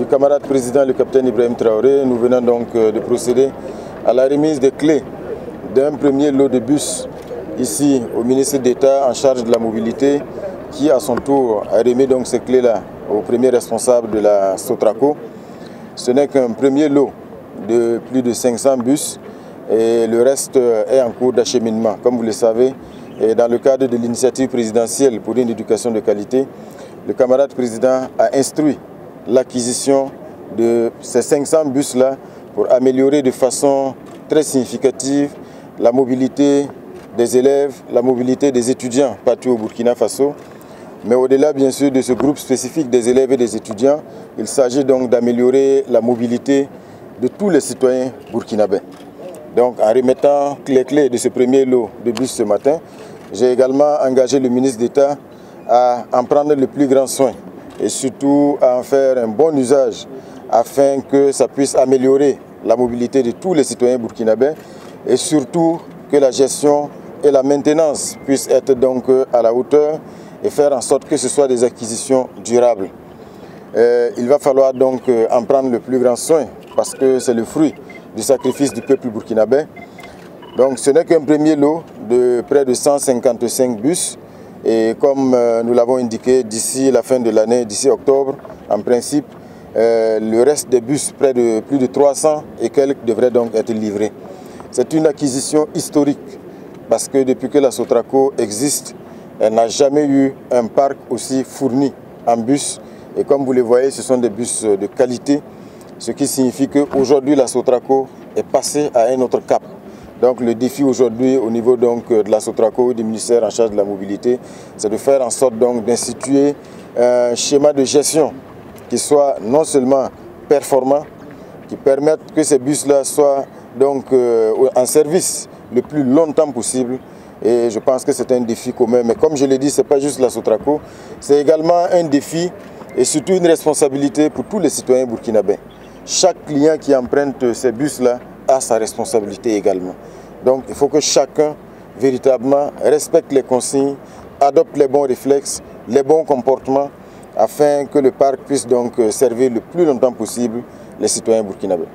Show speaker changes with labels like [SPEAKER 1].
[SPEAKER 1] camarade président, le capitaine Ibrahim Traoré, nous venons donc de procéder à la remise des clés d'un premier lot de bus ici au ministre d'État en charge de la mobilité qui à son tour a remis donc ces clés-là au premier responsable de la Sotraco. Ce n'est qu'un premier lot de plus de 500 bus et le reste est en cours d'acheminement. Comme vous le savez, et dans le cadre de l'initiative présidentielle pour une éducation de qualité, le camarade président a instruit l'acquisition de ces 500 bus-là pour améliorer de façon très significative la mobilité des élèves, la mobilité des étudiants partout au Burkina Faso. Mais au-delà bien sûr de ce groupe spécifique des élèves et des étudiants, il s'agit donc d'améliorer la mobilité de tous les citoyens burkinabés. Donc en remettant les clés de ce premier lot de bus ce matin, j'ai également engagé le ministre d'État à en prendre le plus grand soin et surtout à en faire un bon usage afin que ça puisse améliorer la mobilité de tous les citoyens burkinabés et surtout que la gestion et la maintenance puissent être donc à la hauteur et faire en sorte que ce soit des acquisitions durables. Il va falloir donc en prendre le plus grand soin parce que c'est le fruit du sacrifice du peuple burkinabé. Donc ce n'est qu'un premier lot de près de 155 bus et comme nous l'avons indiqué, d'ici la fin de l'année, d'ici octobre, en principe, le reste des bus, près de plus de 300 et quelques, devraient donc être livrés. C'est une acquisition historique parce que depuis que la Sotraco existe, elle n'a jamais eu un parc aussi fourni en bus. Et comme vous le voyez, ce sont des bus de qualité, ce qui signifie qu'aujourd'hui la Sotraco est passée à un autre cap. Donc le défi aujourd'hui au niveau donc de la Sotraco, du ministère en charge de la mobilité, c'est de faire en sorte donc d'instituer un schéma de gestion qui soit non seulement performant, qui permette que ces bus-là soient donc en service le plus longtemps possible. Et je pense que c'est un défi commun. Mais comme je l'ai dit, ce n'est pas juste la Sotraco, c'est également un défi et surtout une responsabilité pour tous les citoyens burkinabés. Chaque client qui emprunte ces bus-là a sa responsabilité également. Donc il faut que chacun véritablement respecte les consignes, adopte les bons réflexes, les bons comportements afin que le parc puisse donc servir le plus longtemps possible les citoyens burkinabés.